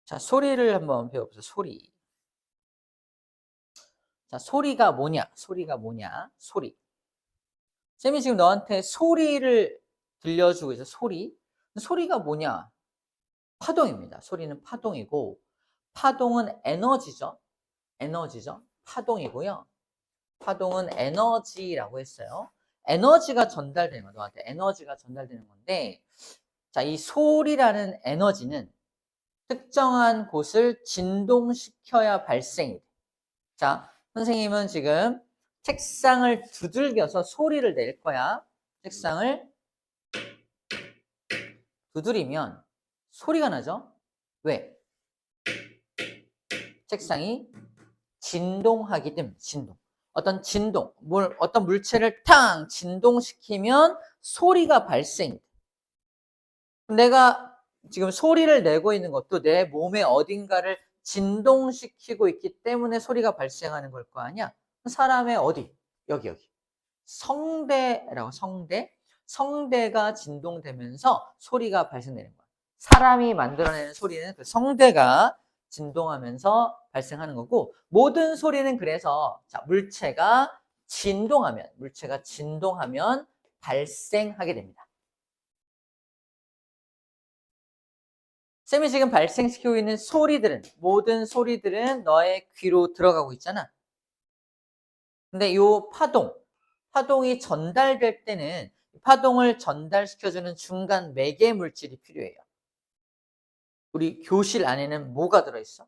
자, 소리를 한번 배워보자. 소리. 자, 소리가 뭐냐? 소리가 뭐냐? 소리. 쌤이 지금 너한테 소리를 들려주고 있어. 소리. 소리가 뭐냐? 파동입니다. 소리는 파동이고, 파동은 에너지죠. 에너지죠. 파동이고요. 파동은 에너지라고 했어요. 에너지가 전달되는 거야. 너한테 에너지가 전달되는 건데, 자, 이 소리라는 에너지는 특정한 곳을 진동시켜야 발생이 돼. 자, 선생님은 지금 책상을 두들겨서 소리를 낼 거야. 책상을 두드리면 소리가 나죠? 왜? 책상이 진동하기 때문에. 진동. 어떤 진동, 어떤 물체를 탕 진동시키면 소리가 발생이 돼. 내가 지금 소리를 내고 있는 것도 내 몸의 어딘가를 진동시키고 있기 때문에 소리가 발생하는 걸 거 아니야? 사람의 어디? 여기. 성대라고, 성대. 성대가 진동되면서 소리가 발생되는 거야. 사람이 만들어내는 소리는 그 성대가 진동하면서 발생하는 거고, 모든 소리는 그래서, 자, 물체가 진동하면 발생하게 됩니다. 쌤이 지금 발생시키고 있는 소리들은, 모든 소리들은 너의 귀로 들어가고 있잖아. 근데 이 파동이 전달될 때는 파동을 전달시켜주는 중간 매개 물질이 필요해요. 우리 교실 안에는 뭐가 들어있어?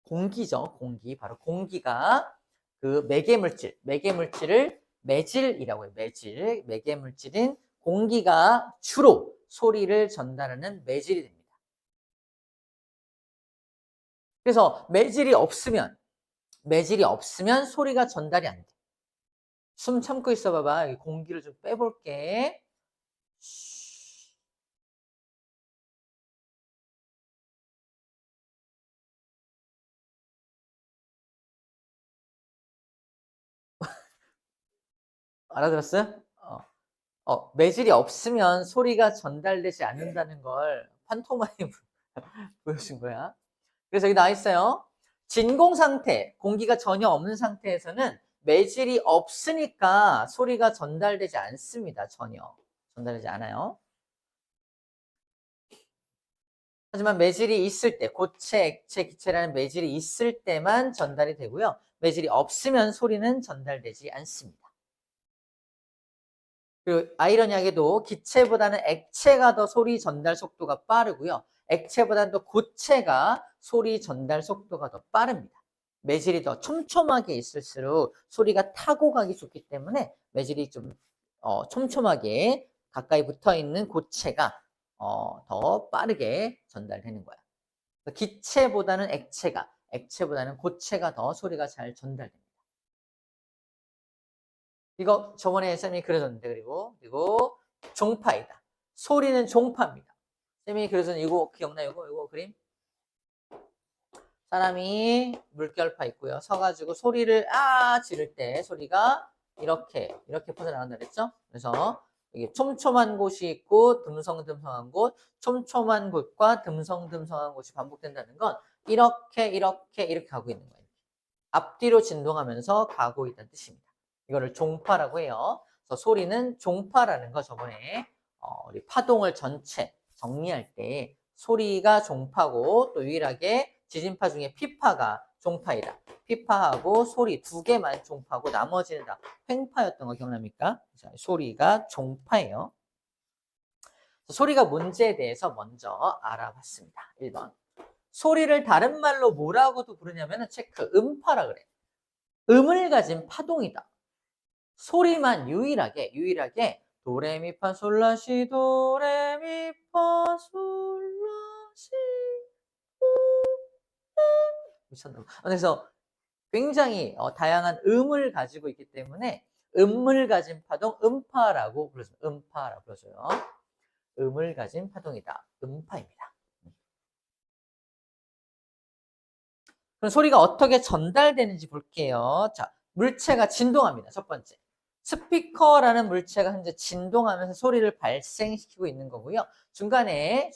공기죠, 공기. 바로 공기가 그 매개 물질을 매질이라고 해요. 매개 물질인 공기가 주로 소리를 전달하는 매질이 됩니다. 그래서 매질이 없으면 소리가 전달이 안 돼. 숨 참고 있어 봐봐. 공기를 좀 빼볼게. 알아들었어요? 매질이 없으면 소리가 전달되지 않는다는 걸 판토마임 보여준 거야. 그래서 여기 나와 있어요. 진공 상태, 공기가 전혀 없는 상태에서는 매질이 없으니까 소리가 전달되지 않습니다. 전혀 전달되지 않아요. 하지만 매질이 있을 때, 고체, 액체, 기체라는 매질이 있을 때만 전달이 되고요. 매질이 없으면 소리는 전달되지 않습니다. 그리고 아이러니하게도 기체보다는 액체가 더 소리 전달 속도가 빠르고요. 액체보다는 또 고체가 소리 전달 속도가 더 빠릅니다. 매질이 더 촘촘하게 있을수록 소리가 타고 가기 좋기 때문에 매질이 좀 촘촘하게 가까이 붙어있는 고체가 더 빠르게 전달되는 거야. 기체보다는 액체보다는 고체가 더 소리가 잘 전달됩니다. 이거 저번에 쌤이 그려줬는데, 그리고 종파이다. 소리는 종파입니다. 쌤이 그려준 이거 기억나요? 이거 그림? 사람이 물결파 있고요. 서가지고 소리를 지를 때 소리가 이렇게 퍼져나간다 그랬죠? 그래서 이게 촘촘한 곳이 있고 듬성듬성한 곳, 촘촘한 곳과 듬성듬성한 곳이 반복된다는 건 이렇게 가고 있는 거예요. 앞뒤로 진동하면서 가고 있다는 뜻입니다. 이거를 종파라고 해요. 그래서 소리는 종파라는 거 저번에 우리 파동을 전체 정리할 때 소리가 종파고 또 유일하게 지진파 중에 피파가 종파이다. 피파하고 소리 두 개만 종파고 나머지는 다 횡파였던 거 기억납니까? 자, 소리가 종파예요. 소리가 뭔지에 대해서 먼저 알아봤습니다. 1번. 소리를 다른 말로 뭐라고도 부르냐면 체크, 음파라 그래. 음을 가진 파동이다. 소리만 유일하게 도레미파솔라시 도레미파솔라시 미쳤나 봐. 그래서 굉장히 다양한 음을 가지고 있기 때문에 음을 가진 파동 음파라고 불러줘요. 음파라고 불러줘요. 음을 가진 파동이다. 음파입니다. 그럼 소리가 어떻게 전달되는지 볼게요. 자, 물체가 진동합니다. 첫 번째. 스피커라는 물체가 현재 진동하면서 소리를 발생시키고 있는 거고요. 중간에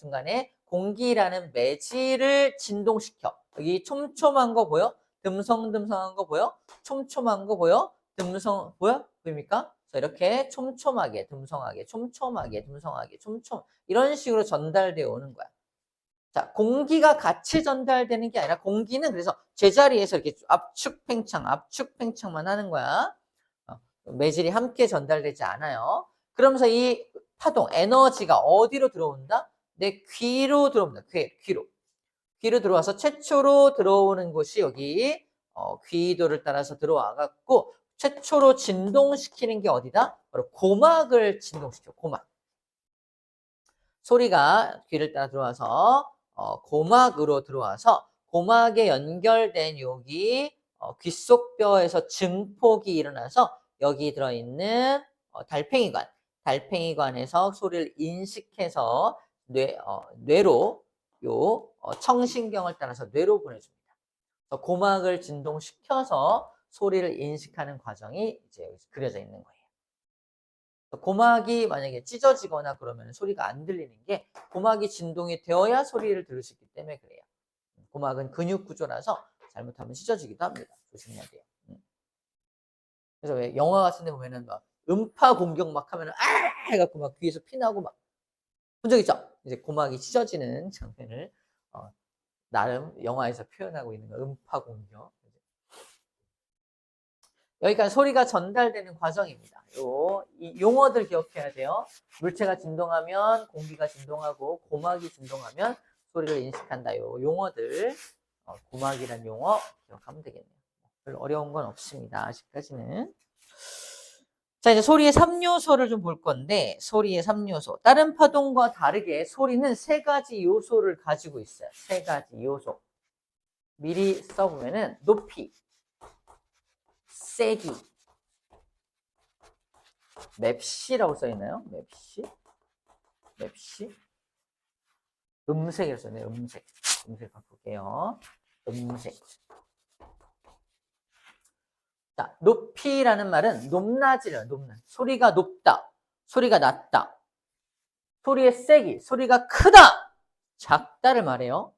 공기라는 매질을 진동시켜. 여기 촘촘한 거 보여? 듬성듬성한 거 보여? 촘촘한 거 보여? 듬성 보여? 보입니까? 자, 이렇게 촘촘하게, 듬성하게, 촘촘하게, 듬성하게, 촘촘 이런 식으로 전달되어 오는 거야. 자, 공기가 같이 전달되는 게 아니라 공기는 그래서 제자리에서 이렇게 압축 팽창만 하는 거야. 매질이 함께 전달되지 않아요. 그러면서 이 파동, 에너지가 어디로 들어온다? 내 귀로 들어옵니다. 귀로. 귀로 들어와서 최초로 들어오는 곳이 여기 귀도를 따라서 들어와 갖고 최초로 진동시키는 게 어디다? 바로 고막을 진동시켜. 고막. 소리가 귀를 따라 들어와서 고막으로 들어와서 고막에 연결된 여기 귓속뼈에서 증폭이 일어나서 여기 들어있는 달팽이관에서 소리를 인식해서 뇌로 청신경을 따라서 뇌로 보내줍니다. 그래서 고막을 진동시켜서 소리를 인식하는 과정이 이제 여기 그려져 있는 거예요. 고막이 만약에 찢어지거나 그러면 소리가 안 들리는 게 고막이 진동이 되어야 소리를 들을 수 있기 때문에 그래요. 고막은 근육 구조라서 잘못하면 찢어지기도 합니다. 조심해야 돼요. 그래서 왜 영화 같은 데 보면은 막 음파 공격 막 하면은 아! 해갖고 막 귀에서 피나고 막 본 적 있죠? 이제 고막이 찢어지는 장면을 나름 영화에서 표현하고 있는 거 음파 공격. 여기까지 소리가 전달되는 과정입니다. 이 용어들 기억해야 돼요. 물체가 진동하면 공기가 진동하고 고막이 진동하면 소리를 인식한다. 요 용어들 고막이란 용어 기억하면 되겠네요. 별로 어려운 건 없습니다. 아직까지는. 자, 이제 소리의 3요소를 좀 볼 건데 소리의 3요소. 다른 파동과 다르게 소리는 3가지 요소를 가지고 있어요. 3가지 요소. 미리 써보면은 높이, 세기, 맵시라고 써있나요? 맵시? 음색이라고 써있네요. 음색 바꿀게요. 음색. 자, 높이라는 말은 높낮이래요. 소리가 높다, 소리가 낮다. 소리의 세기, 소리가 크다, 작다를 말해요.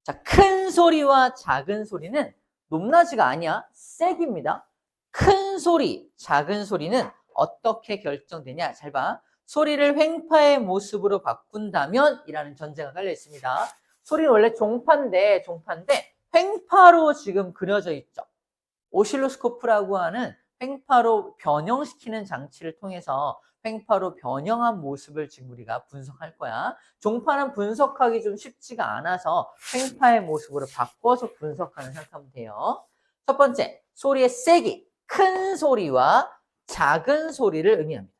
자, 큰 소리와 작은 소리는 높낮이가 아니야. 세기입니다. 큰 소리, 작은 소리는 어떻게 결정되냐? 잘 봐. 소리를 횡파의 모습으로 바꾼다면 이라는 전제가 깔려 있습니다. 소리는 원래 종파인데 횡파로 지금 그려져 있죠. 오실로스코프라고 하는 횡파로 변형시키는 장치를 통해서 횡파로 변형한 모습을 지금 우리가 분석할 거야. 종파는 분석하기 좀 쉽지가 않아서 횡파의 모습으로 바꿔서 분석하는 생각하면 돼요. 첫 번째, 소리의 세기. 큰 소리와 작은 소리를 의미합니다.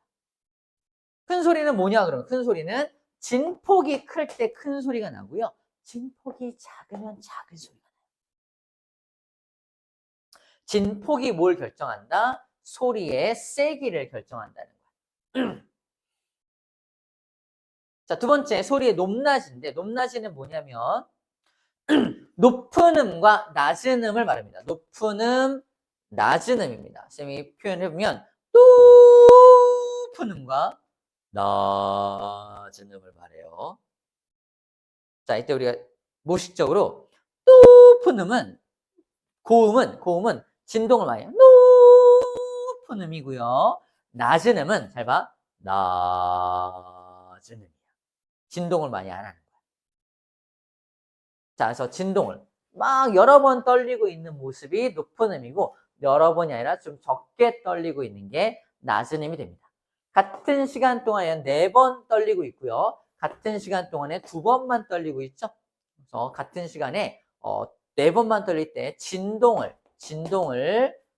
큰 소리는 뭐냐 그러면 큰 소리는 진폭이 클 때 큰 소리가 나고요. 진폭이 작으면 작은 소리가 나요. 진폭이 뭘 결정한다? 소리의 세기를 결정한다는 거야. 자, 두 번째, 소리의 높낮이인데 높낮이는 뭐냐면 높은 음과 낮은 음을 말합니다. 높은 음, 낮은 음입니다. 쌤이 표현해보면 높은 음과 낮은 음을 말해요. 자, 이때 우리가 모식적으로 높은 음은 고음은 진동을 많이 해요. 높은 음이고요. 낮은 음은 잘 봐. 낮은 음이야. 진동을 많이 안 하는 거야. 자, 그래서 진동을 막 여러 번 떨리고 있는 모습이 높은 음이고 여러 번이 아니라 좀 적게 떨리고 있는 게 낮은 음이 됩니다. 같은 시간 동안에 4번 떨리고 있고요. 같은 시간 동안에 2번만 떨리고 있죠. 그래서 같은 시간에 4번만 떨릴 때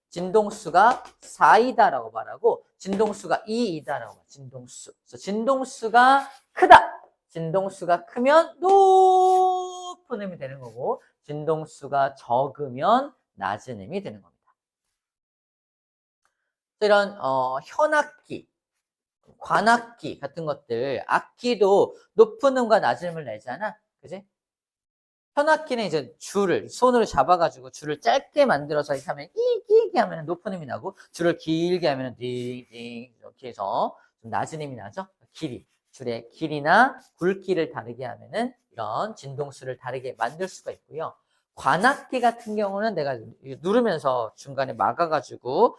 진동수가 4이다라고 말하고 진동수가 2이다라고 말해요. 진동수. 그래서 진동수가 크다. 진동수가 크면 높은 음이 되는 거고 진동수가 적으면 낮은 음이 되는 겁니다. 이런 현악기, 관악기 같은 것들, 악기도 높은 음과 낮은 음을 내잖아. 그지? 현악기는 이제 손으로 잡아가지고 줄을 짧게 만들어서 이렇게 하면 끼끼 하면 높은 음이 나고 줄을 길게 하면 띵띵 이렇게 해서 좀 낮은 음이 나죠. 길이. 줄의 길이나 굵기를 다르게 하면은 이런 진동수를 다르게 만들 수가 있고요. 관악기 같은 경우는 내가 누르면서 중간에 막아가지고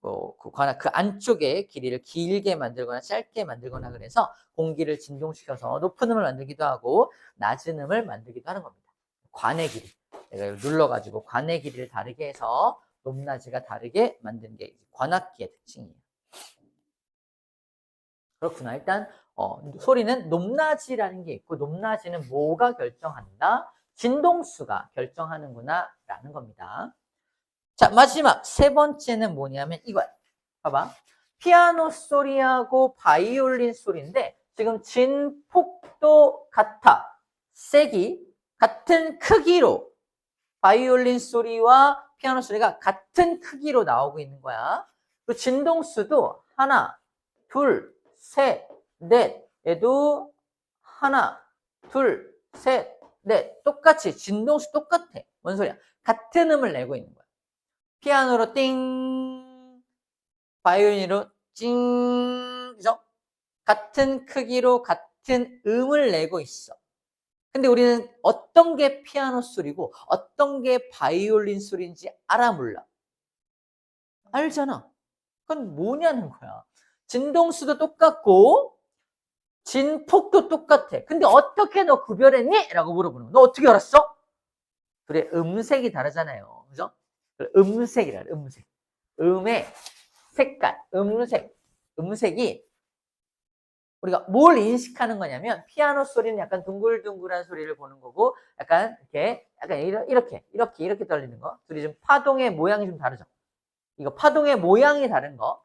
그 관악 그 안쪽에 길이를 길게 만들거나 짧게 만들거나 그래서 공기를 진동시켜서 높은 음을 만들기도 하고 낮은 음을 만들기도 하는 겁니다. 관의 길이. 내가 눌러가지고 관의 길이를 다르게 해서 높낮이가 다르게 만드는 게 관악기의 특징이에요. 그렇구나. 일단 소리는 높낮이라는 게 있고 높낮이는 뭐가 결정한다? 진동수가 결정하는구나 라는 겁니다. 자, 마지막 세 번째는 뭐냐면 이거야. 봐봐. 피아노 소리하고 바이올린 소리인데 지금 진폭도 같아. 색이 같은 크기로 바이올린 소리와 피아노 소리가 같은 크기로 나오고 있는 거야. 그 진동수도 하나, 둘, 셋, 넷. 얘도 하나, 둘, 셋, 넷. 똑같이 진동수 똑같아. 뭔 소리야? 같은 음을 내고 있는 거야. 피아노로 띵, 바이올린으로 찡, 그죠? 같은 크기로 같은 음을 내고 있어. 근데 우리는 어떤 게 피아노 소리고 어떤 게 바이올린 소리인지 알아 몰라? 알잖아. 그건 뭐냐는 거야. 진동수도 똑같고 진폭도 똑같아. 근데 어떻게 너 구별했니? 라고 물어보는 거야. 너 어떻게 알았어? 그래, 음색이 다르잖아요. 그죠? 음색이라 그래, 음색. 음의 색깔, 음색. 음색이 우리가 뭘 인식하는 거냐면 피아노 소리는 약간 둥글둥글한 소리를 보는 거고 약간 이렇게 떨리는 거. 둘이 좀 파동의 모양이 좀 다르죠. 이거 파동의 모양이 다른 거.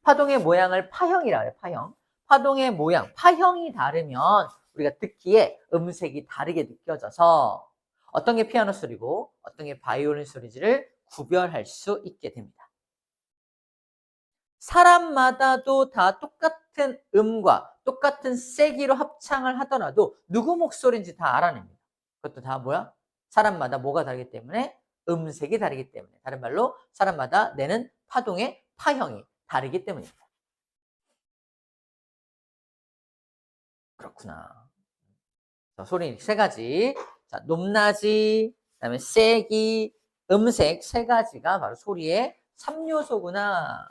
파동의 모양을 파형이라 그래, 파형. 파동의 모양, 파형이 다르면 우리가 듣기에 음색이 다르게 느껴져서 어떤 게 피아노 소리고 어떤 게 바이올린 소리지를 구별할 수 있게 됩니다. 사람마다도 다 똑같은 음과 똑같은 세기로 합창을 하더라도 누구 목소리인지 다 알아냅니다. 그것도 다 뭐야? 사람마다 뭐가 다르기 때문에 음색이 다르기 때문에 다른 말로 사람마다 내는 파동의 파형이 다르기 때문입니다. 그렇구나. 자, 소리 세 가지. 자, 높낮이, 그다음에 세기, 음색 세 가지가 바로 소리의 3요소구나.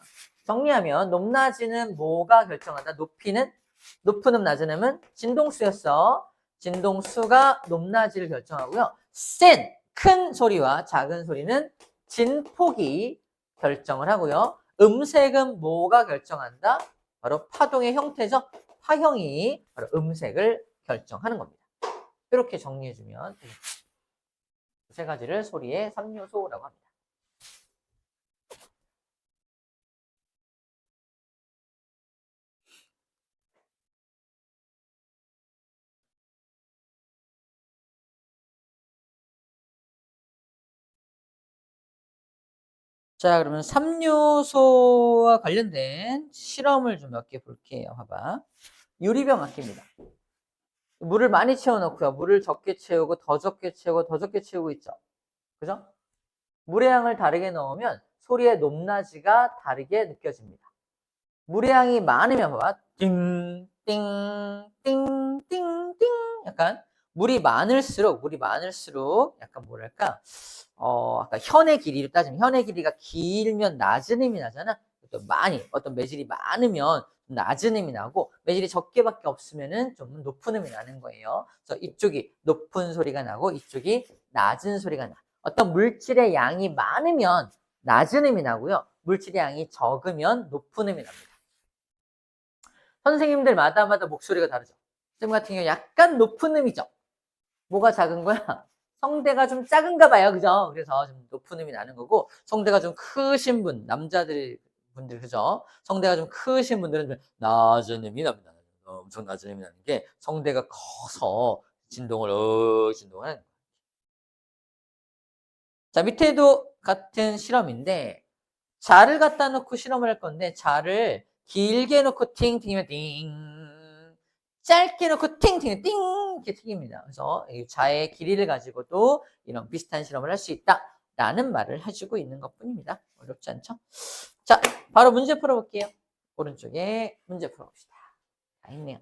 정리하면 높낮이는 뭐가 결정한다? 높은 음, 낮은 음은 진동수였어. 진동수가 높낮이를 결정하고요. 큰 소리와 작은 소리는 진폭이 결정을 하고요. 음색은 뭐가 결정한다? 바로 파동의 형태죠. 파형이 바로 음색을 결정하는 겁니다. 이렇게 정리해주면 세 가지를 소리의 3요소라고 합니다. 자, 그러면 3요소와 관련된 실험을 좀 몇 개 볼게요. 봐봐. 유리병 악기입니다. 물을 많이 채워놓고요. 물을 적게 채우고 더 적게 채우고 더 적게 채우고 있죠. 그죠? 물의 양을 다르게 넣으면 소리의 높낮이가 다르게 느껴집니다. 물의 양이 많으면 봐봐. 띵, 띵, 띵, 띵, 띵. 약간 물이 많을수록 약간 뭐랄까, 아까 현의 길이로 따지면 현의 길이가 길면 낮은 음이 나잖아. 어떤 매질이 많으면 낮은 음이 나고 매질이 적게밖에 없으면은 좀 높은 음이 나는 거예요. 그래서 이쪽이 높은 소리가 나고 이쪽이 낮은 소리가 나. 어떤 물질의 양이 많으면 낮은 음이 나고요. 물질의 양이 적으면 높은 음이 납니다. 선생님들마다 목소리가 다르죠. 쌤 같은 경우 약간 높은 음이죠. 뭐가 작은 거야? 성대가 좀 작은가 봐요. 그죠? 그래서 좀 높은 음이 나는 거고, 성대가 좀 크신 분들, 그죠? 성대가 좀 크신 분들은 좀 낮은 음이 납니다. 엄청 낮은 음이 나는 게 성대가 커서 진동을 하는 거예요. 자, 밑에도 같은 실험인데, 자를 갖다 놓고 실험을 할 건데, 자를 길게 놓고 팅팅이면 띵, 짧게 놓고 팅팅이면 띵, 이렇게 튀깁니다. 그래서 이 자의 길이를 가지고도 이런 비슷한 실험을 할 수 있다라는 말을 해주고 있는 것 뿐입니다. 어렵지 않죠? 자, 바로 문제 풀어볼게요. 오른쪽에 문제 풀어봅시다. 다 있네요.